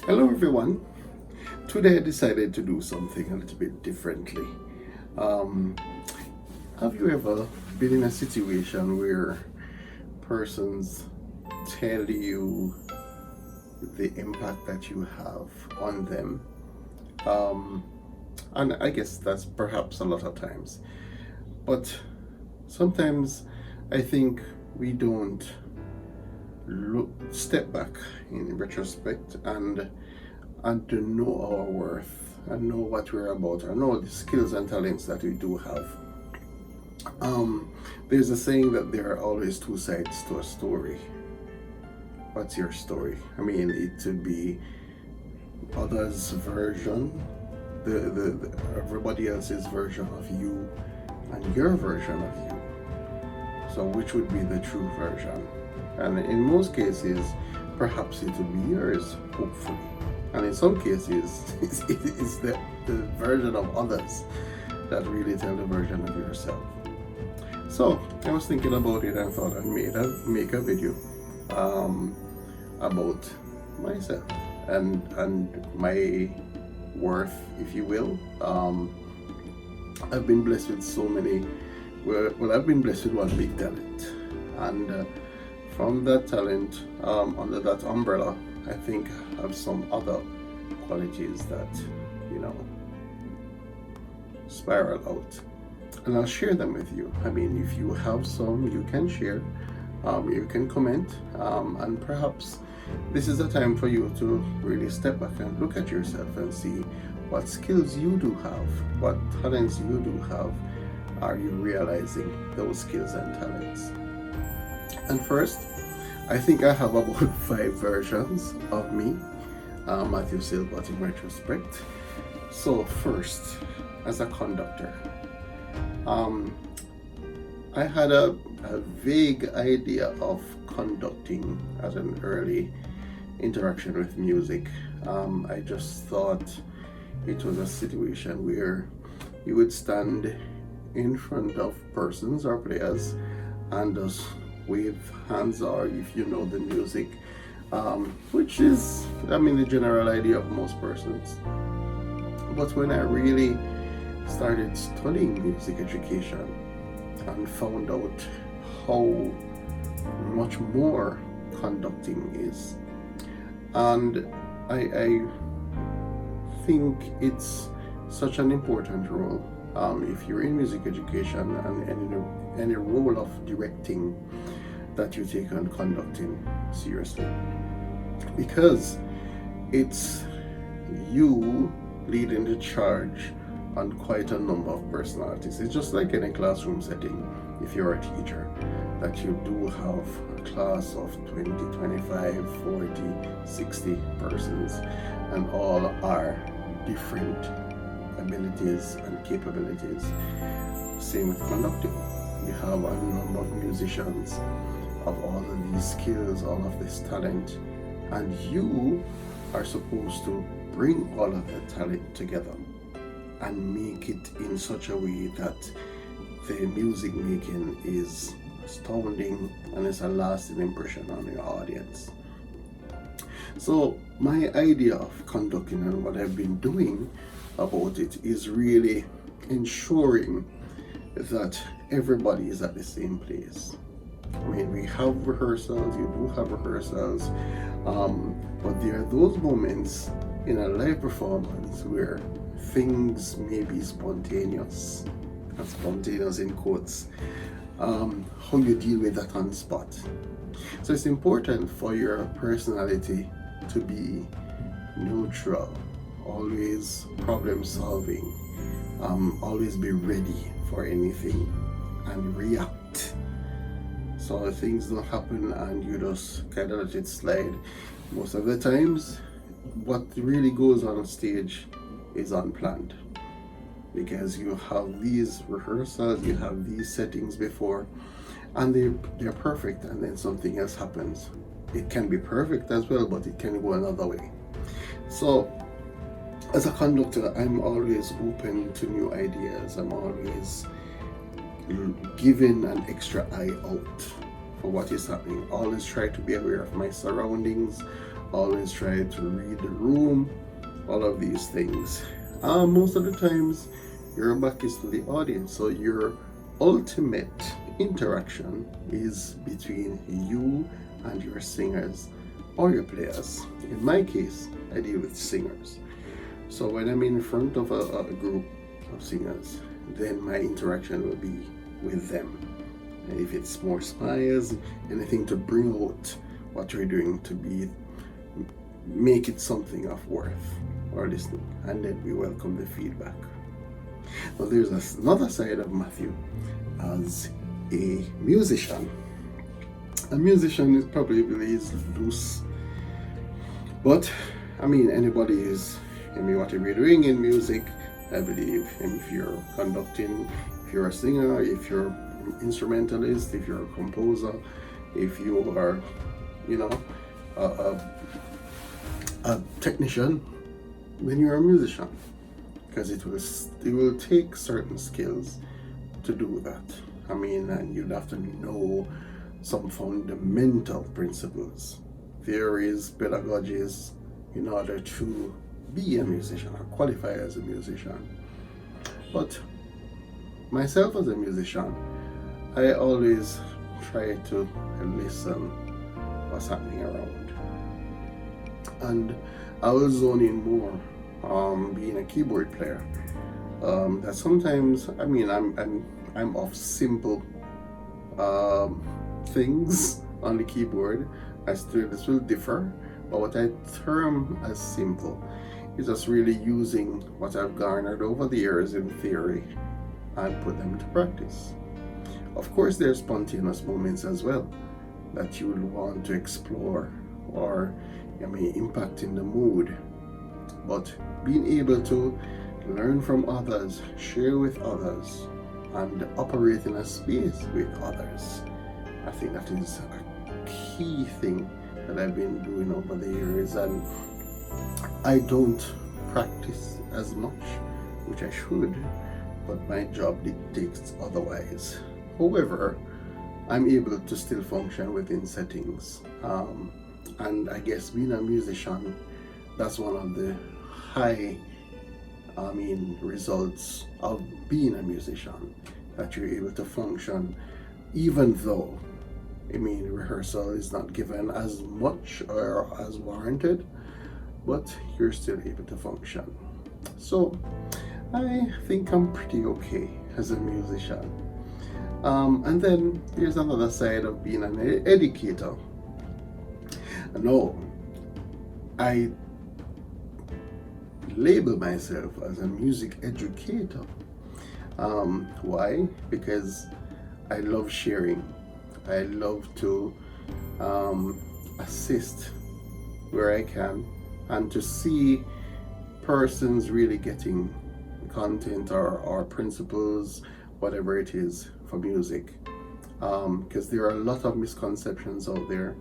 Hello everyone. Today I decided to do something a little bit differently. Um, have you ever been in a situation where persons tell you the impact that you have on them? Um, and I guess that's perhaps a lot of times. But sometimes I think we don't step back in retrospect and to know our worth and know what we're about and know the skills and talents that we do have. There's a saying that there are always two sides to a story. What's your story? I mean, it could be others' version, the everybody else's version of you, and your version of you. So, which would be the true version? And in most cases, perhaps it will be yours, hopefully. And in some cases, it's the version of others that really tell the version of yourself. So I was thinking about it and thought I'd make a video um, about myself and my worth, if you will. I've been blessed with so many. Well, I've been blessed with one big talent, and from that talent, under that umbrella, I think I have some other qualities that, you know, spiral out. And I'll share them with you. I mean, if you have some, you can share, you can comment, and perhaps this is a time for you to really step back and look at yourself and see what skills you do have, what talents you do have. Are you realizing those skills and talents? And first, I think I have about 5 versions of me, Matthew Silbert in retrospect. So first, as a conductor, um, I had a vague idea of conducting at an early interaction with music. I just thought it was a situation where you would stand in front of persons or players and just wave hands, or if you know the music, which is, I mean, the general idea of most persons. But when I really started studying music education and found out how much more conducting is, and I think it's such an important role. If you're in music education and any role of directing, that you take on conducting seriously, because it's you leading the charge on quite a number of personalities. It's just like in a classroom setting. If you're a teacher, that you do have a class of 20, 25, 40, 60 persons, and all are different abilities and capabilities. Same with conducting. You have a number of musicians of all of these skills, all of this talent, and you are supposed to bring all of that talent together and make it in such a way that the music making is astounding and it's a lasting impression on your audience. So my idea of conducting and what I've been doing about it is really ensuring that everybody is at the same place. I mean, we have rehearsals, you do have rehearsals, but there are those moments in a live performance where things may be spontaneous, and spontaneous in quotes, how you deal with that on spot. So it's important for your personality to be neutral, always problem solving, always be ready for anything and react. So things don't happen and you just kind of let it slide. Most of the times, what really goes on stage is unplanned, because you have these rehearsals, you have these settings before, and they're perfect, and then something else happens. It can be perfect as well, but it can go another way. So as a conductor, I'm always open to new ideas. I'm always giving an extra eye out for what is happening. Always try to be aware of my surroundings. Always try to read the room. All of these things. Most of the times, your back is to the audience, so your ultimate interaction is between you and your singers or your players. In my case, I deal with singers. So when I'm in front of a group of singers, then my interaction will be with them. And if it's more smiles, anything to bring out what you're doing to be, make it something of worth or listening, and then we welcome the feedback. Now there's another side of Matthew as a musician. A musician is probably loose, but I mean, anybody is, whatever you're doing in music, I believe, and if you're conducting, if you're a singer, if you're an instrumentalist, if you're a composer, if you are, a technician, then you're a musician, because it will take certain skills to do that. And you'd have to know some fundamental principles, theories, pedagogies, in order to be a musician or qualify as a musician. But myself as a musician, I always try to listen what's happening around, and I will zone in more, being a keyboard player. That sometimes, I'm of simple things on the keyboard. This will differ, but what I term as simple is just really using what I've garnered over the years in theory and put them into practice. Of course, there's spontaneous moments as well that you will want to explore or impacting the mood, but being able to learn from others, share with others, and operate in a space with others, I think that is a key thing that I've been doing over the years. And I don't practice as much, which I should, but my job dictates otherwise. However, I'm able to still function within settings, and I guess being a musician, that's one of the high results of being a musician, that you're able to function even though rehearsal is not given as much or as warranted, but you're still able to function. So I think I'm pretty okay as a musician. And then there's another side of being an educator. No, I label myself as a music educator. Why? Because I love sharing. I love to assist where I can, and to see persons really getting content or principles, whatever it is, for music. Because there are a lot of misconceptions out there,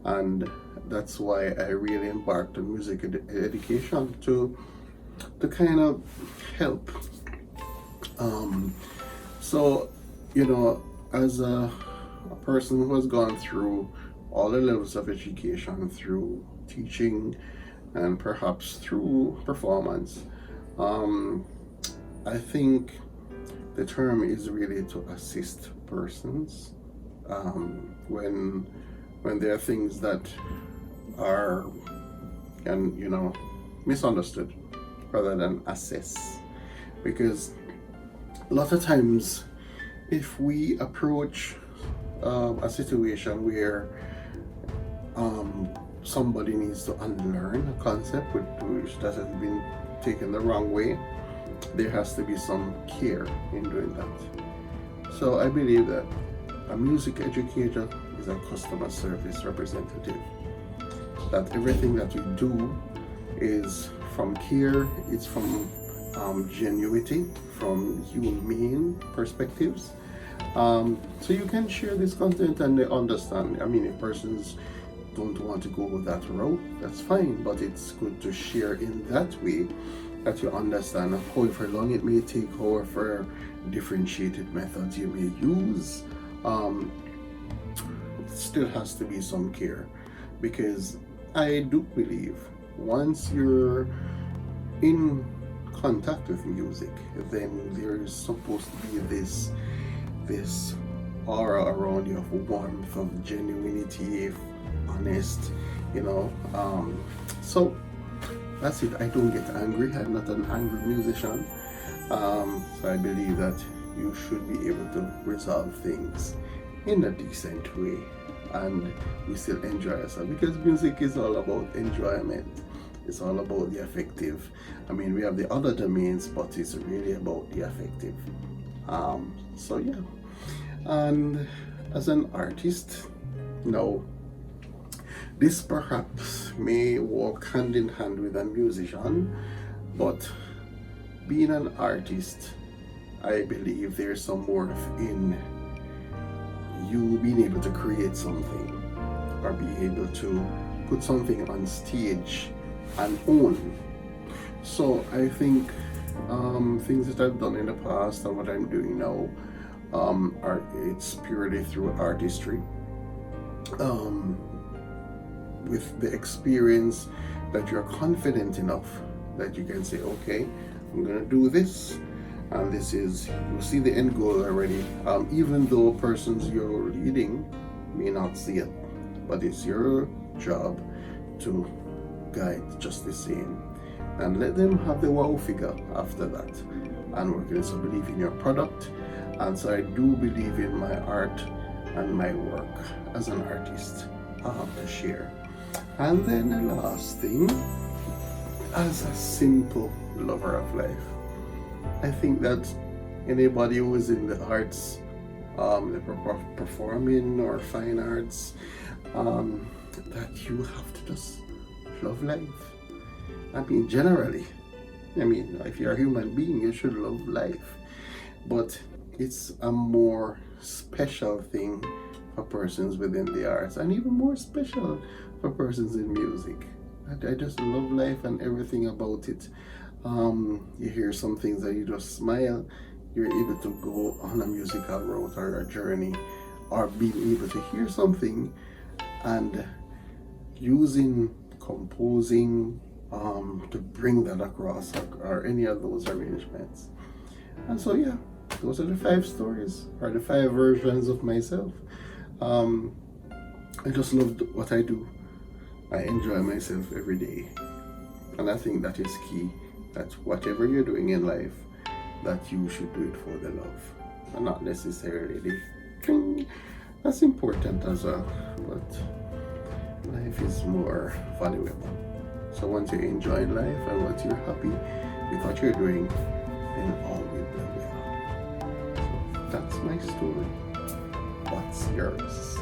and that's why I really embarked on music education to kind of help. So, as a person who has gone through all the levels of education, through teaching and perhaps through performance, I think the term is really to assist persons when there are things that are misunderstood, rather than assess. Because a lot of times, if we approach a situation where somebody needs to unlearn a concept which that has been taken the wrong way, there has to be some care in doing that. So I believe that a music educator is a customer service representative, that everything that we do is from care, it's from genuity, from humane perspectives. So you can share this content and they understand. If persons don't want to go that route, that's fine, but it's good to share in that way that you understand however long it may take, however differentiated methods you may use, still has to be some care, because I do believe once you're in contact with music, then there is supposed to be this aura around you of warmth, of genuinity, of honest, you know. So that's it. I don't get angry. I'm not an angry musician. So I believe that you should be able to resolve things in a decent way, and we still enjoy yourself, because music is all about enjoyment. It's all about the affective. I mean, we have the other domains, but it's really about the affective. So yeah. And as an artist, now this perhaps may walk hand in hand with a musician, but being an artist, I believe there's some worth in you being able to create something, or be able to put something on stage and own. So I think things that I've done in the past and what I'm doing now, it's purely through artistry, with the experience that you're confident enough that you can say, okay, I'm gonna do this, and this is, you see the end goal already, even though persons you're leading may not see it, but it's your job to guide just the same, and let them have the wow figure after that. And we're going to believe in your product, and so I do believe in my art and my work as an artist to share. And then the last thing, as a simple lover of life, I think that anybody who is in the arts, the performing or fine arts, that you have to just love life. I mean, generally, I mean, if you're a human being, you should love life. But it's a more special thing for persons within the arts, and even more special for persons in music. I just love life and everything about it. You hear some things that you just smile. You're able to go on a musical route or a journey, or being able to hear something and using composing to bring that across, or any of those arrangements. And so yeah, those are the 5 stories, or the 5 versions of myself. I just love what I do. I enjoy myself every day, and I think that is key, that whatever you're doing in life, that you should do it for the love, and not necessarily the tring. That's important as well, but life is more valuable. So once you're enjoying life and once you're happy with what you're doing, then all will be well. So that's my story. What's yours?